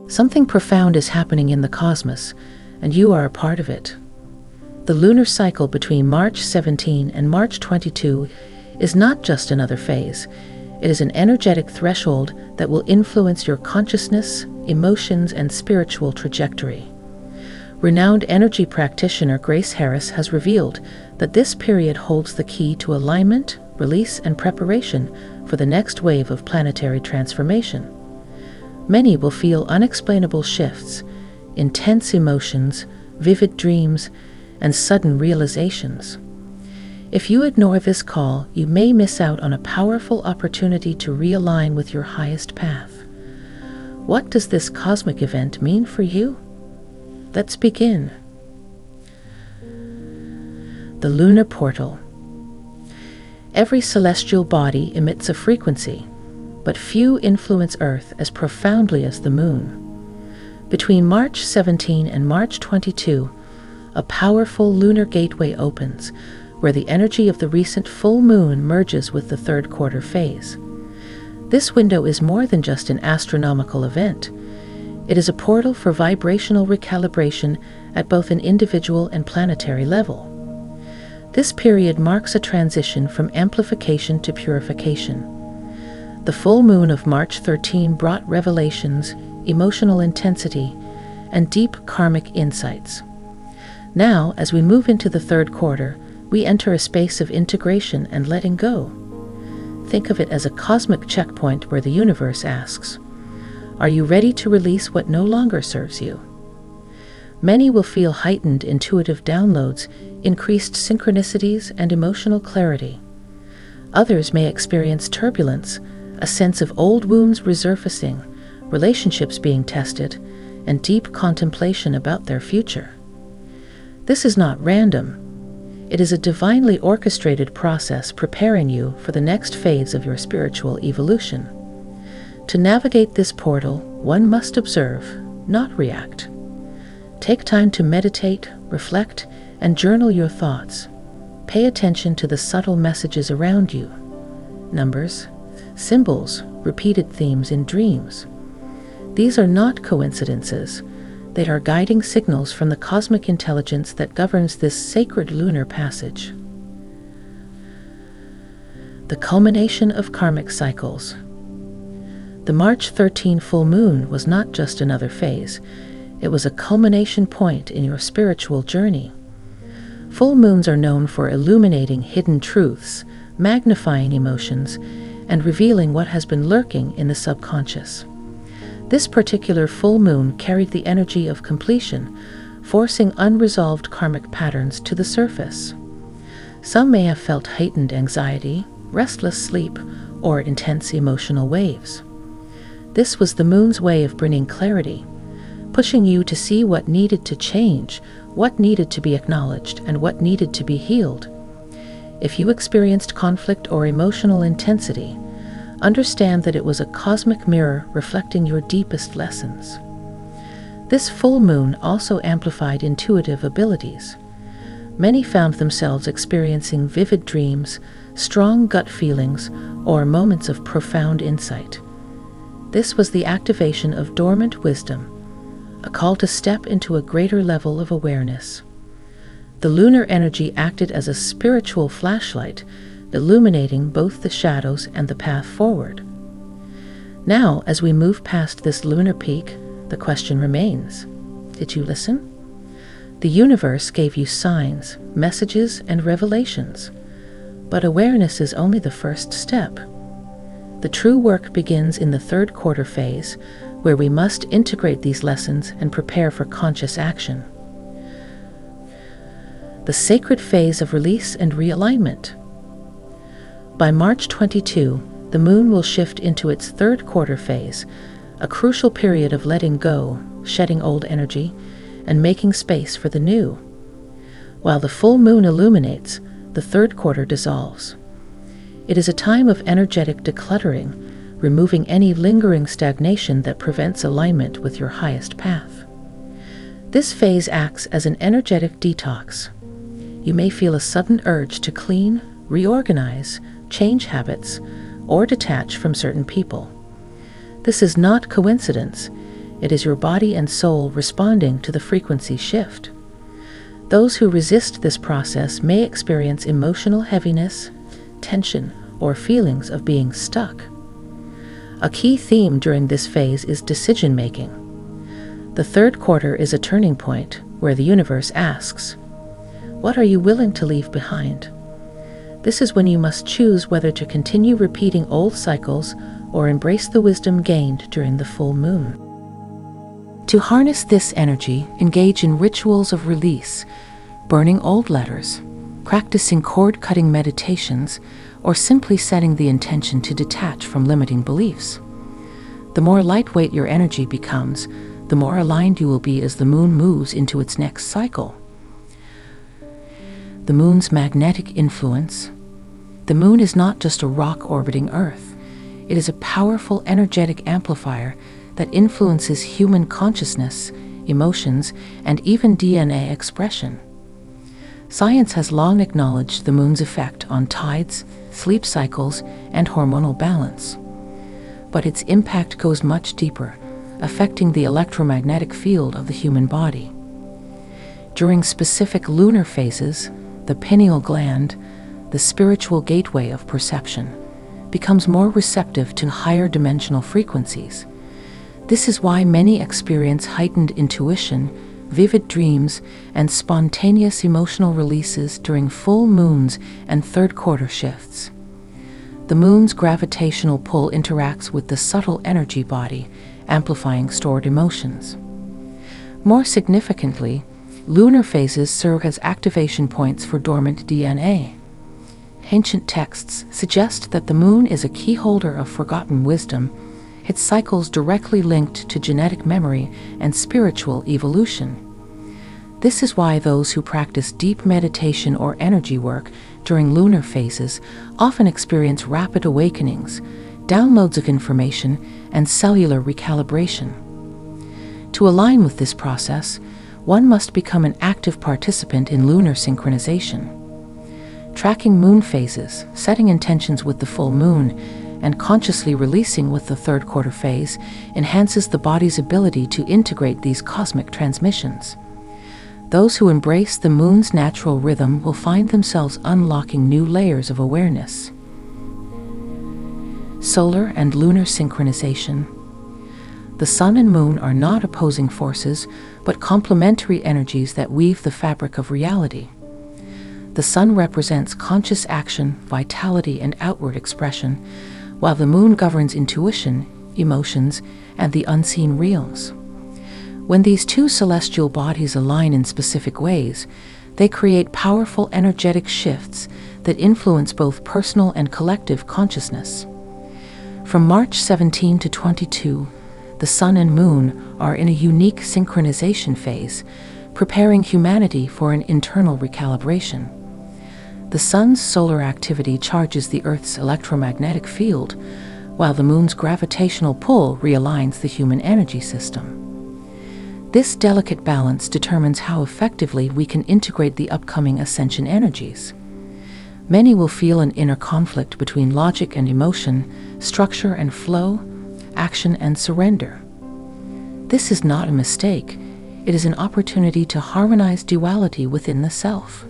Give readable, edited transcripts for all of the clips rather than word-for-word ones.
Something profound is happening in the cosmos, and you are a part of it. The lunar cycle between March 17 and March 22 is not just another phase. It is an energetic threshold that will influence your consciousness, emotions, and spiritual trajectory. Renowned energy practitioner Grace Harris has revealed that this period holds the key to alignment, release, and preparation for the next wave of planetary transformation. Many will feel unexplainable shifts, intense emotions, vivid dreams, and sudden realizations. If you ignore this call, you may miss out on a powerful opportunity to realign with your highest path. What does this cosmic event mean for you? Let's begin. The lunar portal. Every celestial body emits a frequency, but few influence Earth as profoundly as the moon. Between March 17 and March 22, a powerful lunar gateway opens, where the energy of the recent full moon merges with the third quarter phase. This window is more than just an astronomical event. It is a portal for vibrational recalibration at both an individual and planetary level. This period marks a transition from amplification to purification. The full moon of March 13 brought revelations, emotional intensity, and deep karmic insights. Now, as we move into the third quarter, we enter a space of integration and letting go. Think of it as a cosmic checkpoint where the universe asks, "Are you ready to release what no longer serves you?" Many will feel heightened intuitive downloads, increased synchronicities, and emotional clarity. Others may experience turbulence, a sense of old wounds resurfacing, relationships being tested, and deep contemplation about their future. This is not random. It is a divinely orchestrated process preparing you for the next phase of your spiritual evolution. To navigate this portal, one must observe, not react. Take time to meditate, reflect, and journal your thoughts. Pay attention to the subtle messages around you. Numbers, symbols, repeated themes in dreams. These are not coincidences. They are guiding signals from the cosmic intelligence that governs this sacred lunar passage. The culmination of karmic cycles. The March 13 full moon was not just another phase. It was a culmination point in your spiritual journey. Full moons are known for illuminating hidden truths, magnifying emotions, and revealing what has been lurking in the subconscious. This particular full moon carried the energy of completion, forcing unresolved karmic patterns to the surface. Some may have felt heightened anxiety, restless sleep, or intense emotional waves. This was the moon's way of bringing clarity, pushing you to see what needed to change, what needed to be acknowledged, and what needed to be healed. If you experienced conflict or emotional intensity, understand that it was a cosmic mirror reflecting your deepest lessons. This full moon also amplified intuitive abilities. Many found themselves experiencing vivid dreams, strong gut feelings, or moments of profound insight. This was the activation of dormant wisdom, a call to step into a greater level of awareness. The lunar energy acted as a spiritual flashlight, illuminating both the shadows and the path forward. Now, as we move past this lunar peak, the question remains: did you listen? The universe gave you signs, messages, and revelations. But awareness is only the first step. The true work begins in the third quarter phase, where we must integrate these lessons and prepare for conscious action. The sacred phase of release and realignment. By March 22, the moon will shift into its third quarter phase, a crucial period of letting go, shedding old energy, and making space for the new. While the full moon illuminates, the third quarter dissolves. It is a time of energetic decluttering, removing any lingering stagnation that prevents alignment with your highest path. This phase acts as an energetic detox. You may feel a sudden urge to clean, reorganize, change habits, or detach from certain people. This is not coincidence. It is your body and soul responding to the frequency shift. Those who resist this process may experience emotional heaviness, tension, or feelings of being stuck. A key theme during this phase is decision-making. The third quarter is a turning point where the universe asks, "What are you willing to leave behind?" This is when you must choose whether to continue repeating old cycles or embrace the wisdom gained during the full moon. To harness this energy, engage in rituals of release, burning old letters, practicing cord-cutting meditations, or simply setting the intention to detach from limiting beliefs. The more lightweight your energy becomes, the more aligned you will be as the moon moves into its next cycle. The moon's magnetic influence. The moon is not just a rock orbiting Earth. It is a powerful energetic amplifier that influences human consciousness, emotions, and even DNA expression. Science has long acknowledged the moon's effect on tides, sleep cycles, and hormonal balance. But its impact goes much deeper, affecting the electromagnetic field of the human body. During specific lunar phases, the pineal gland, the spiritual gateway of perception, becomes more receptive to higher dimensional frequencies. This is why many experience heightened intuition, vivid dreams, and spontaneous emotional releases during full moons and third quarter shifts. The moon's gravitational pull interacts with the subtle energy body, amplifying stored emotions. More significantly, lunar phases serve as activation points for dormant DNA. Ancient texts suggest that the moon is a key holder of forgotten wisdom, its cycles directly linked to genetic memory and spiritual evolution. This is why those who practice deep meditation or energy work during lunar phases often experience rapid awakenings, downloads of information, and cellular recalibration. To align with this process, one must become an active participant in lunar synchronization. Tracking moon phases, setting intentions with the full moon, and consciously releasing with the third quarter phase enhances the body's ability to integrate these cosmic transmissions. Those who embrace the moon's natural rhythm will find themselves unlocking new layers of awareness. Solar and lunar synchronization. The sun and moon are not opposing forces, but complementary energies that weave the fabric of reality. The sun represents conscious action, vitality, and outward expression, while the moon governs intuition, emotions, and the unseen realms. When these two celestial bodies align in specific ways, they create powerful energetic shifts that influence both personal and collective consciousness. From March 17 to 22, the sun and moon are in a unique synchronization phase, preparing humanity for an internal recalibration. The sun's solar activity charges the Earth's electromagnetic field, while the moon's gravitational pull realigns the human energy system. This delicate balance determines how effectively we can integrate the upcoming ascension energies. Many will feel an inner conflict between logic and emotion, structure and flow, action and surrender. This is not a mistake. It is an opportunity to harmonize duality within the self.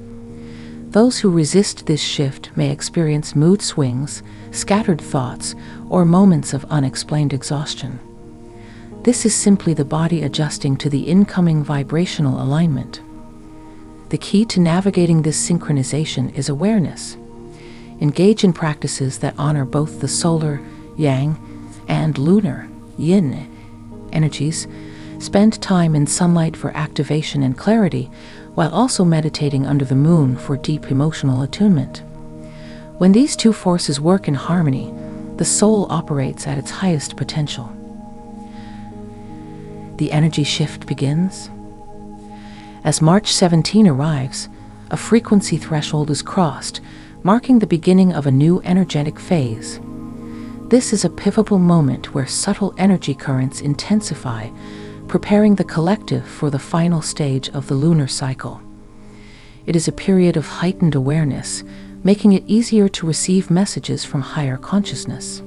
Those who resist this shift may experience mood swings, scattered thoughts, or moments of unexplained exhaustion. This is simply the body adjusting to the incoming vibrational alignment. The key to navigating this synchronization is awareness. Engage in practices that honor both the solar, yang, and lunar, yin, energies. Spend time in sunlight for activation and clarity, while also meditating under the moon for deep emotional attunement. When these two forces work in harmony, the soul operates at its highest potential. The energy shift begins. As March 17 arrives, a frequency threshold is crossed, marking the beginning of a new energetic phase. This is a pivotal moment where subtle energy currents intensify, preparing the collective for the final stage of the lunar cycle. It is a period of heightened awareness, making it easier to receive messages from higher consciousness.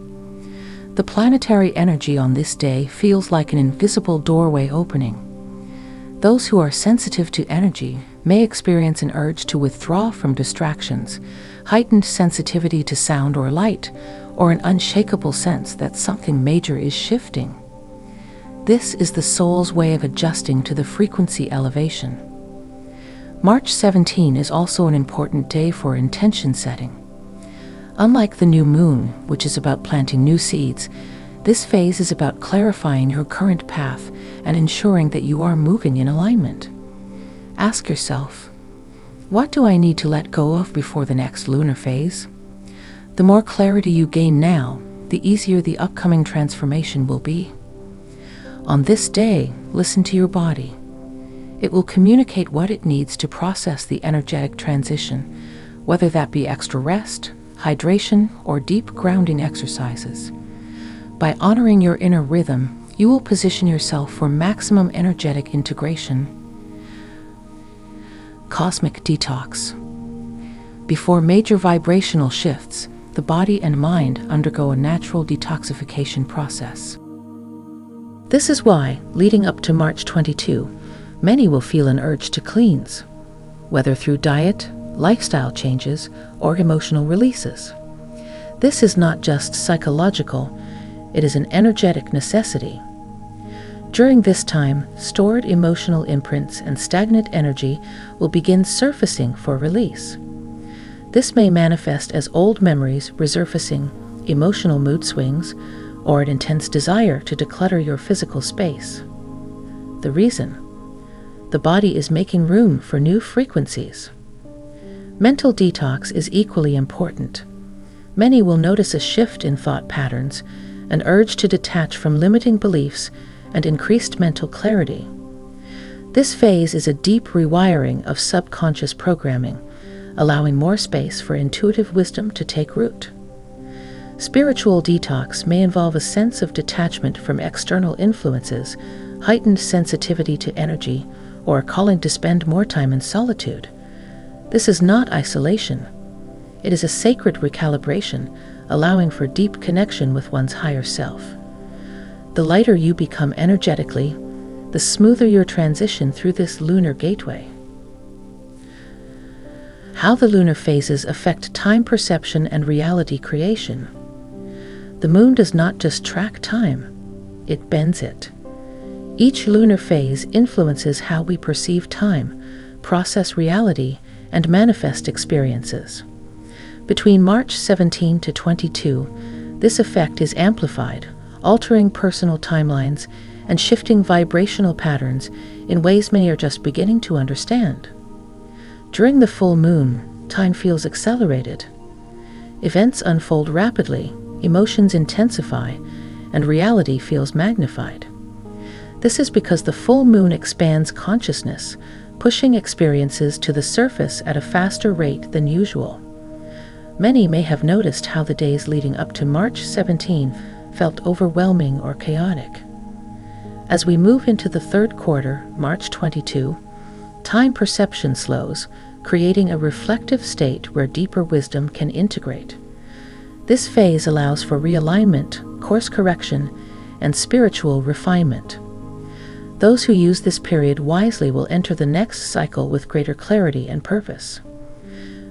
The planetary energy on this day feels like an invisible doorway opening. Those who are sensitive to energy may experience an urge to withdraw from distractions, heightened sensitivity to sound or light, or an unshakable sense that something major is shifting. This is the soul's way of adjusting to the frequency elevation. March 17 is also an important day for intention setting. Unlike the new moon, which is about planting new seeds, this phase is about clarifying your current path and ensuring that you are moving in alignment. Ask yourself, what do I need to let go of before the next lunar phase? The more clarity you gain now, the easier the upcoming transformation will be. On this day, listen to your body. It will communicate what it needs to process the energetic transition, whether that be extra rest, hydration, or deep grounding exercises. By honoring your inner rhythm, you will position yourself for maximum energetic integration. Cosmic detox. Before major vibrational shifts, the body and mind undergo a natural detoxification process. This is why, leading up to March 22, many will feel an urge to cleanse, whether through diet, lifestyle changes, or emotional releases. This is not just psychological, it is an energetic necessity. During this time, stored emotional imprints and stagnant energy will begin surfacing for release. This may manifest as old memories resurfacing, emotional mood swings, or an intense desire to declutter your physical space. The reason? The body is making room for new frequencies. Mental detox is equally important. Many will notice a shift in thought patterns, an urge to detach from limiting beliefs, and increased mental clarity. This phase is a deep rewiring of subconscious programming, allowing more space for intuitive wisdom to take root. Spiritual detox may involve a sense of detachment from external influences, heightened sensitivity to energy, or a calling to spend more time in solitude. This is not isolation. It is a sacred recalibration, allowing for deep connection with one's higher self. The lighter you become energetically, the smoother your transition through this lunar gateway. How the lunar phases affect time perception and reality creation. The moon does not just track time, it bends it. Each lunar phase influences how we perceive time, process reality, and manifest experiences. Between March 17 to 22, this effect is amplified, altering personal timelines and shifting vibrational patterns in ways many are just beginning to understand. During the full moon, time feels accelerated. Events unfold rapidly, emotions intensify, and reality feels magnified. This is because the full moon expands consciousness, pushing experiences to the surface at a faster rate than usual. Many may have noticed how the days leading up to March 17 felt overwhelming or chaotic. As we move into the third quarter, March 22, time perception slows, creating a reflective state where deeper wisdom can integrate. This phase allows for realignment, course correction, and spiritual refinement. Those who use this period wisely will enter the next cycle with greater clarity and purpose.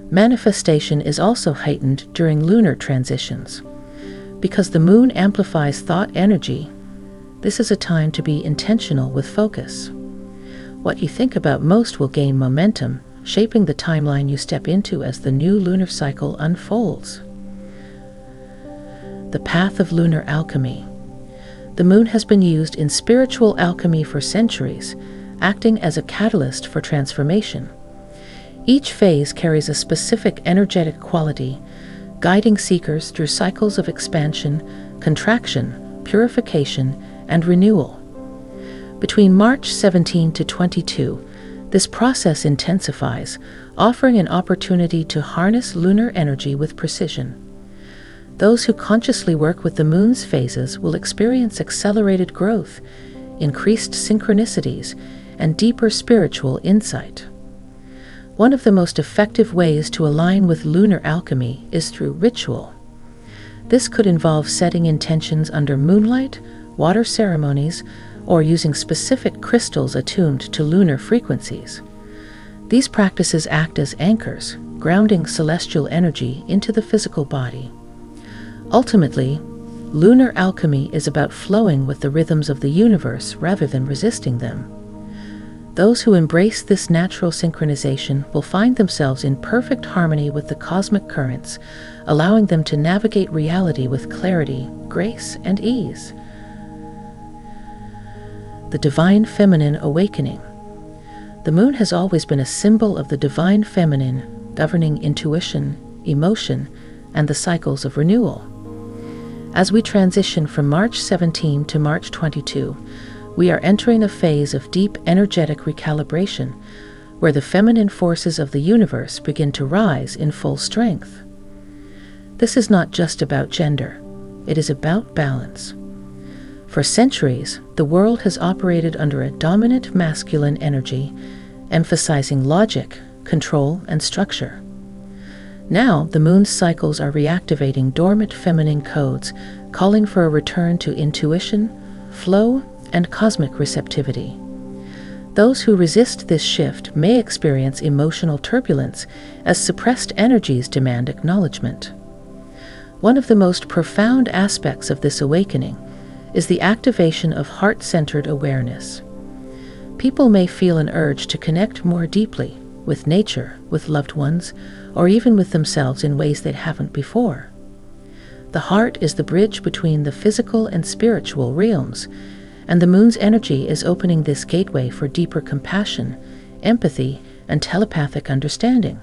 Manifestation is also heightened during lunar transitions. Because the moon amplifies thought energy, this is a time to be intentional with focus. What you think about most will gain momentum, shaping the timeline you step into as the new lunar cycle unfolds. The path of lunar alchemy. The moon has been used in spiritual alchemy for centuries, acting as a catalyst for transformation. Each phase carries a specific energetic quality, guiding seekers through cycles of expansion, contraction, purification, and renewal. Between March 17 to 22, this process intensifies, offering an opportunity to harness lunar energy with precision. Those who consciously work with the moon's phases will experience accelerated growth, increased synchronicities, and deeper spiritual insight. One of the most effective ways to align with lunar alchemy is through ritual. This could involve setting intentions under moonlight, water ceremonies, or using specific crystals attuned to lunar frequencies. These practices act as anchors, grounding celestial energy into the physical body. Ultimately, lunar alchemy is about flowing with the rhythms of the universe rather than resisting them. Those who embrace this natural synchronization will find themselves in perfect harmony with the cosmic currents, allowing them to navigate reality with clarity, grace, and ease. The Divine Feminine Awakening. The moon has always been a symbol of the divine feminine, governing intuition, emotion, and the cycles of renewal. As we transition from March 17 to March 22, we are entering a phase of deep energetic recalibration, where the feminine forces of the universe begin to rise in full strength. This is not just about gender, it is about balance. For centuries, the world has operated under a dominant masculine energy, emphasizing logic, control, and structure. Now, the moon's cycles are reactivating dormant feminine codes, calling for a return to intuition, flow, and cosmic receptivity. Those who resist this shift may experience emotional turbulence as suppressed energies demand acknowledgement. One of the most profound aspects of this awakening is the activation of heart-centered awareness. People may feel an urge to connect more deeply with nature, with loved ones, or even with themselves in ways they haven't before. The heart is the bridge between the physical and spiritual realms, and the moon's energy is opening this gateway for deeper compassion, empathy, and telepathic understanding.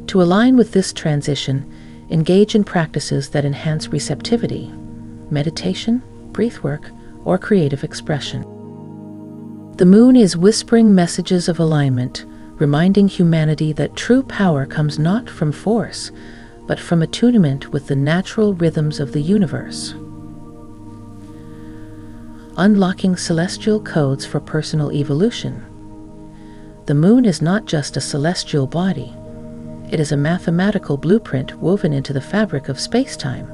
To align with this transition, engage in practices that enhance receptivity, meditation, breathwork, or creative expression. The moon is whispering messages of alignment, reminding humanity that true power comes not from force, but from attunement with the natural rhythms of the universe. Unlocking celestial codes for personal evolution. The moon is not just a celestial body. It is a mathematical blueprint woven into the fabric of space-time.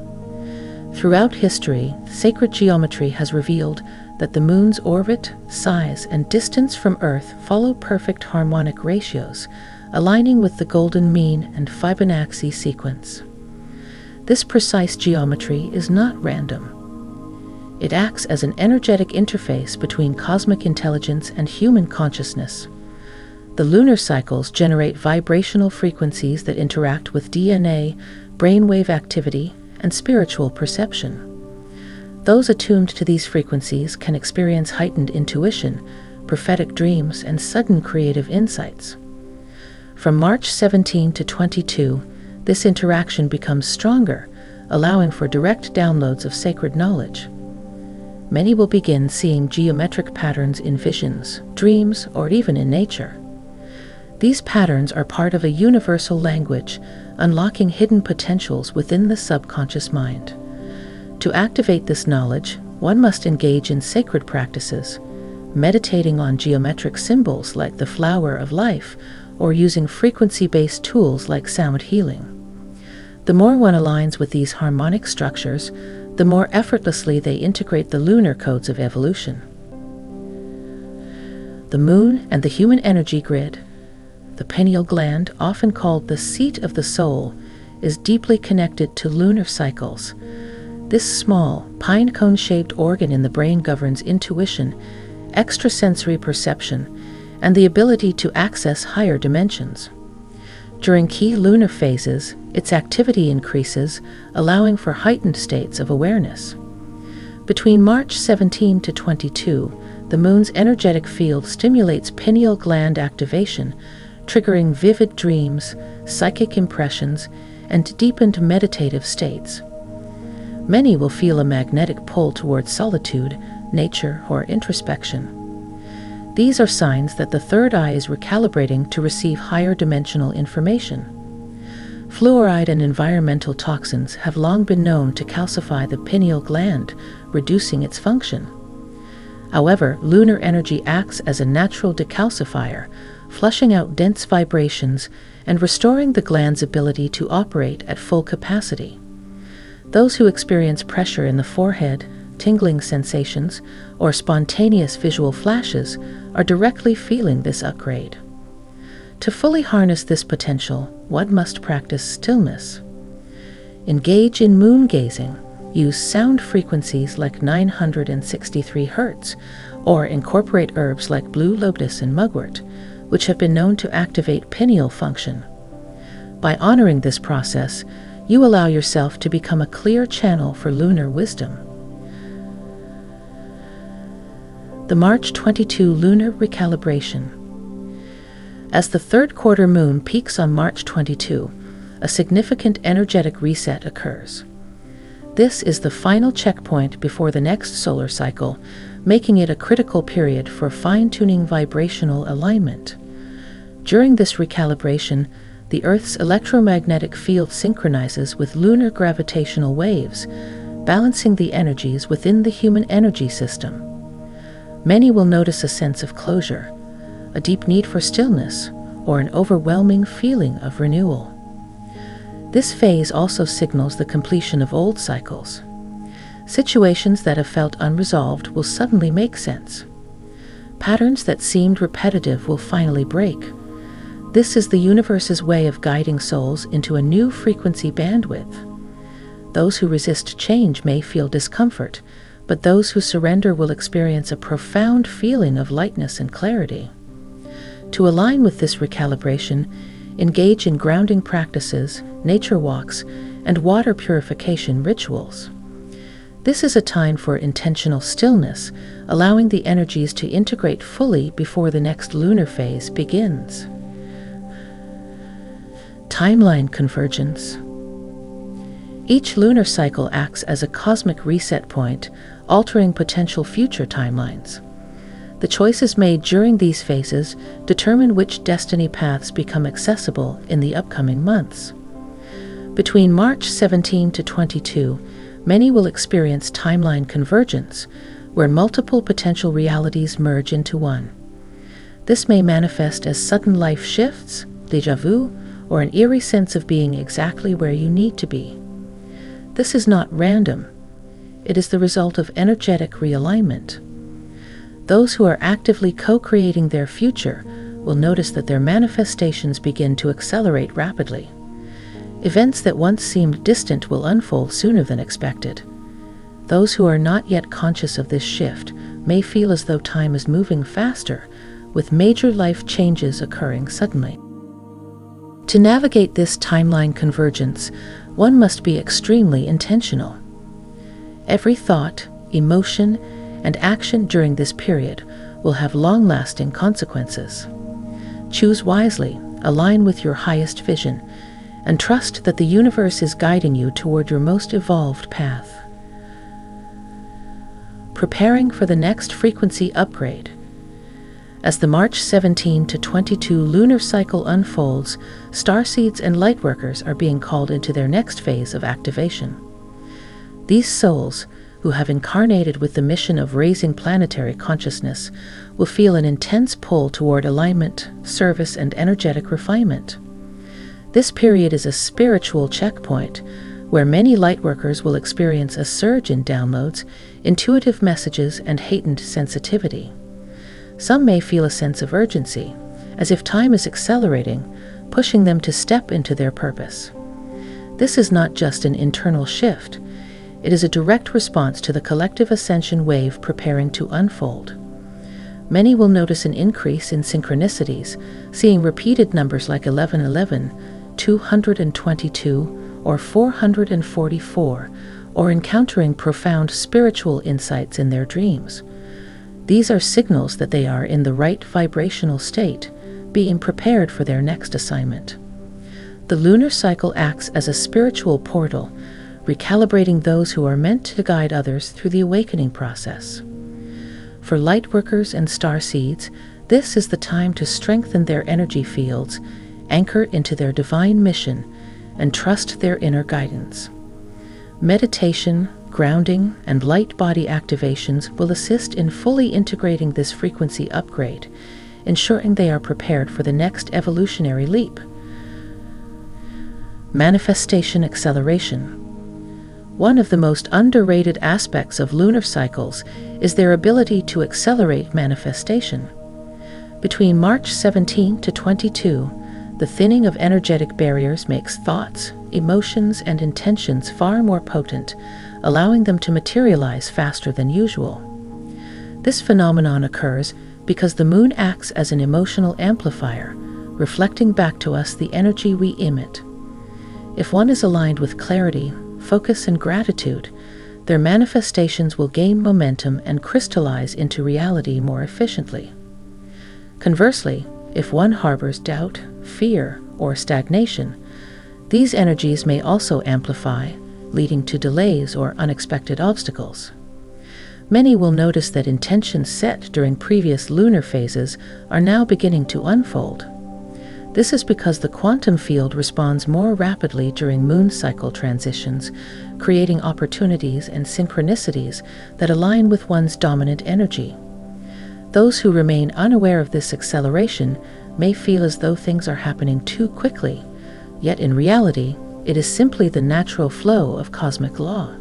Throughout history, sacred geometry has revealed that the moon's orbit, size, and distance from Earth follow perfect harmonic ratios, aligning with the golden mean and Fibonacci sequence. This precise geometry is not random. It acts as an energetic interface between cosmic intelligence and human consciousness. The lunar cycles generate vibrational frequencies that interact with DNA, brainwave activity, and spiritual perception. Those attuned to these frequencies can experience heightened intuition, prophetic dreams, and sudden creative insights. From March 17 to 22, this interaction becomes stronger, allowing for direct downloads of sacred knowledge. Many will begin seeing geometric patterns in visions, dreams, or even in nature. These patterns are part of a universal language, unlocking hidden potentials within the subconscious mind. To activate this knowledge, one must engage in sacred practices, meditating on geometric symbols like the flower of life, or using frequency-based tools like sound healing. The more one aligns with these harmonic structures, the more effortlessly they integrate the lunar codes of evolution. The moon and the human energy grid. The pineal gland, often called the seat of the soul, is deeply connected to lunar cycles. This small, pine cone-shaped organ in the brain governs intuition, extrasensory perception, and the ability to access higher dimensions. During key lunar phases, its activity increases, allowing for heightened states of awareness. Between March 17 to 22, the moon's energetic field stimulates pineal gland activation, triggering vivid dreams, psychic impressions, and deepened meditative states. Many will feel a magnetic pull towards solitude, nature, or introspection. These are signs that the third eye is recalibrating to receive higher dimensional information. Fluoride and environmental toxins have long been known to calcify the pineal gland, reducing its function. However, lunar energy acts as a natural decalcifier, flushing out dense vibrations and restoring the gland's ability to operate at full capacity. Those who experience pressure in the forehead, tingling sensations, or spontaneous visual flashes are directly feeling this upgrade. To fully harness this potential, one must practice stillness. Engage in moon gazing. Use sound frequencies like 963 Hz, or incorporate herbs like blue lotus and mugwort, which have been known to activate pineal function. By honoring this process, you allow yourself to become a clear channel for lunar wisdom. The March 22 Lunar Recalibration. As the third quarter moon peaks on March 22, a significant energetic reset occurs. This is the final checkpoint before the next solar cycle, making it a critical period for fine-tuning vibrational alignment. During this recalibration, the Earth's electromagnetic field synchronizes with lunar gravitational waves, balancing the energies within the human energy system. Many will notice a sense of closure, a deep need for stillness, or an overwhelming feeling of renewal. This phase also signals the completion of old cycles. Situations that have felt unresolved will suddenly make sense. Patterns that seemed repetitive will finally break. This is the universe's way of guiding souls into a new frequency bandwidth. Those who resist change may feel discomfort, but those who surrender will experience a profound feeling of lightness and clarity. To align with this recalibration, engage in grounding practices, nature walks, and water purification rituals. This is a time for intentional stillness, allowing the energies to integrate fully before the next lunar phase begins. Timeline convergence. Each lunar cycle acts as a cosmic reset point, altering potential future timelines. The choices made during these phases determine which destiny paths become accessible in the upcoming months. Between March 17 to 22, many will experience timeline convergence, where multiple potential realities merge into one. This may manifest as sudden life shifts, déjà vu, or an eerie sense of being exactly where you need to be. This is not random. It is the result of energetic realignment. Those who are actively co-creating their future will notice that their manifestations begin to accelerate rapidly. Events that once seemed distant will unfold sooner than expected. Those who are not yet conscious of this shift may feel as though time is moving faster, with major life changes occurring suddenly. To navigate this timeline convergence, one must be extremely intentional. Every thought, emotion, and action during this period will have long-lasting consequences. Choose wisely, align with your highest vision, and trust that the universe is guiding you toward your most evolved path. Preparing for the next frequency upgrade. As the March 17 to 22 lunar cycle unfolds, starseeds and lightworkers are being called into their next phase of activation. These souls, who have incarnated with the mission of raising planetary consciousness, will feel an intense pull toward alignment, service, and energetic refinement. This period is a spiritual checkpoint, where many lightworkers will experience a surge in downloads, intuitive messages, and heightened sensitivity. Some may feel a sense of urgency, as if time is accelerating, pushing them to step into their purpose. This is not just an internal shift. It is a direct response to the collective ascension wave preparing to unfold. Many will notice an increase in synchronicities, seeing repeated numbers like 1111, 222, or 444, or encountering profound spiritual insights in their dreams. These are signals that they are in the right vibrational state, being prepared for their next assignment. The lunar cycle acts as a spiritual portal, recalibrating those who are meant to guide others through the awakening process. For lightworkers and starseeds, this is the time to strengthen their energy fields, anchor into their divine mission, and trust their inner guidance. Meditation, grounding, and light body activations will assist in fully integrating this frequency upgrade, ensuring they are prepared for the next evolutionary leap. Manifestation acceleration. One of the most underrated aspects of lunar cycles is their ability to accelerate manifestation. Between March 17 to 22, the thinning of energetic barriers makes thoughts, emotions, and intentions far more potent, allowing them to materialize faster than usual. This phenomenon occurs because the moon acts as an emotional amplifier, reflecting back to us the energy we emit. If one is aligned with clarity, focus, and gratitude, their manifestations will gain momentum and crystallize into reality more efficiently. Conversely, if one harbors doubt, fear, or stagnation, these energies may also amplify, leading to delays or unexpected obstacles. Many will notice that intentions set during previous lunar phases are now beginning to unfold. This is because the quantum field responds more rapidly during moon cycle transitions, creating opportunities and synchronicities that align with one's dominant energy. Those who remain unaware of this acceleration may feel as though things are happening too quickly, yet in reality, it is simply the natural flow of cosmic law.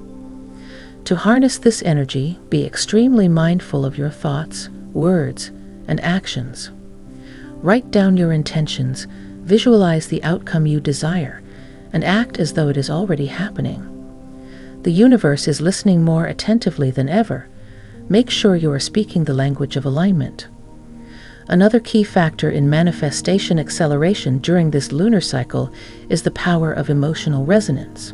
To harness this energy, be extremely mindful of your thoughts, words, and actions. Write down your intentions, visualize the outcome you desire, and act as though it is already happening. The universe is listening more attentively than ever. Make sure you are speaking the language of alignment. Another key factor in manifestation acceleration during this lunar cycle is the power of emotional resonance.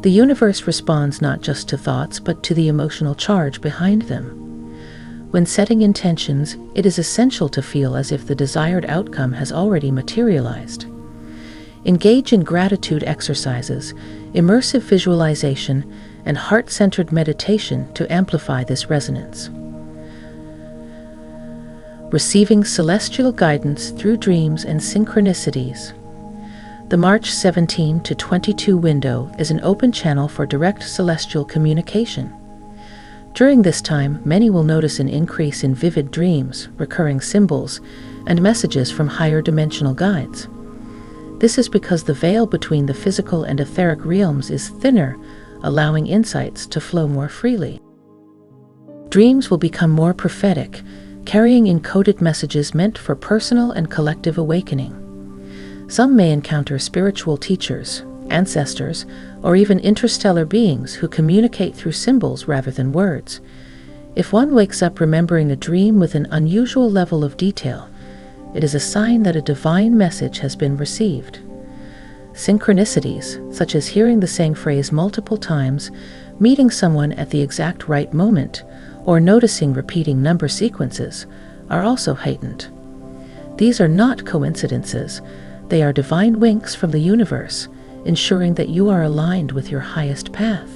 The universe responds not just to thoughts, but to the emotional charge behind them. When setting intentions, it is essential to feel as if the desired outcome has already materialized. Engage in gratitude exercises, immersive visualization, and heart-centered meditation to amplify this resonance. Receiving celestial guidance through dreams and synchronicities. The March 17 to 22 window is an open channel for direct celestial communication. During this time, many will notice an increase in vivid dreams, recurring symbols, and messages from higher dimensional guides. This is because the veil between the physical and etheric realms is thinner, allowing insights to flow more freely. Dreams will become more prophetic, carrying encoded messages meant for personal and collective awakening. Some may encounter spiritual teachers, ancestors, or even interstellar beings who communicate through symbols rather than words. If one wakes up remembering a dream with an unusual level of detail, it is a sign that a divine message has been received. Synchronicities, such as hearing the same phrase multiple times, meeting someone at the exact right moment, or noticing repeating number sequences, are also heightened. These are not coincidences. They are divine winks from the universe, ensuring that you are aligned with your highest path.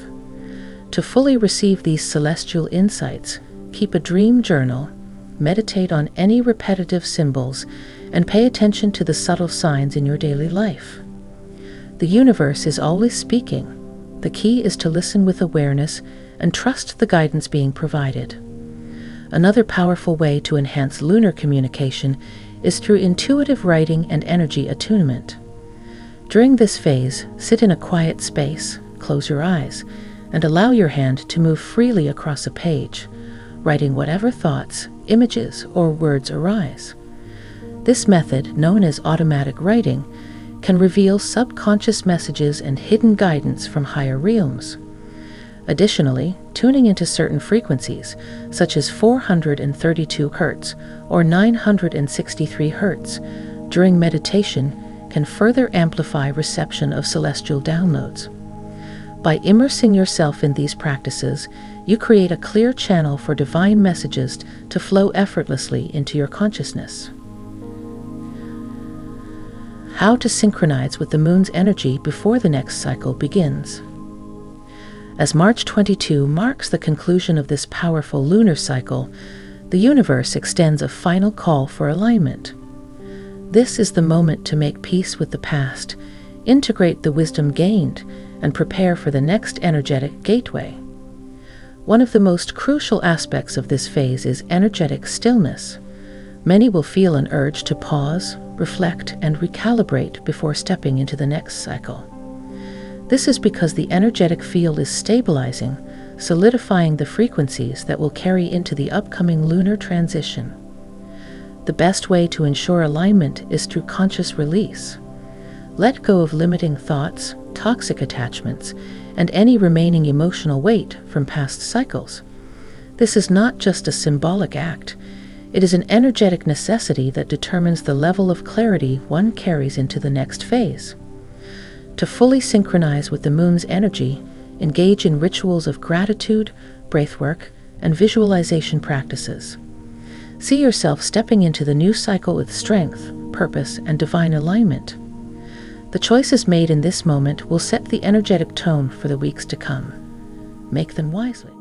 To fully receive these celestial insights, keep a dream journal, meditate on any repetitive symbols, and pay attention to the subtle signs in your daily life. The universe is always speaking. The key is to listen with awareness and trust the guidance being provided. Another powerful way to enhance lunar communication is through intuitive writing and energy attunement. During this phase, sit in a quiet space, close your eyes, and allow your hand to move freely across a page, writing whatever thoughts, images, or words arise. This method, known as automatic writing, can reveal subconscious messages and hidden guidance from higher realms. Additionally, tuning into certain frequencies, such as 432 Hz or 963 Hz, during meditation can further amplify reception of celestial downloads. By immersing yourself in these practices, you create a clear channel for divine messages to flow effortlessly into your consciousness. How to synchronize with the moon's energy before the next cycle begins. As March 22 marks the conclusion of this powerful lunar cycle, the universe extends a final call for alignment. This is the moment to make peace with the past, integrate the wisdom gained, and prepare for the next energetic gateway. One of the most crucial aspects of this phase is energetic stillness. Many will feel an urge to pause, reflect, and recalibrate before stepping into the next cycle. This is because the energetic field is stabilizing, solidifying the frequencies that will carry into the upcoming lunar transition. The best way to ensure alignment is through conscious release. Let go of limiting thoughts, toxic attachments, and any remaining emotional weight from past cycles. This is not just a symbolic act. It is an energetic necessity that determines the level of clarity one carries into the next phase. To fully synchronize with the moon's energy, engage in rituals of gratitude, breathwork, and visualization practices. See yourself stepping into the new cycle with strength, purpose, and divine alignment. The choices made in this moment will set the energetic tone for the weeks to come. Make them wisely.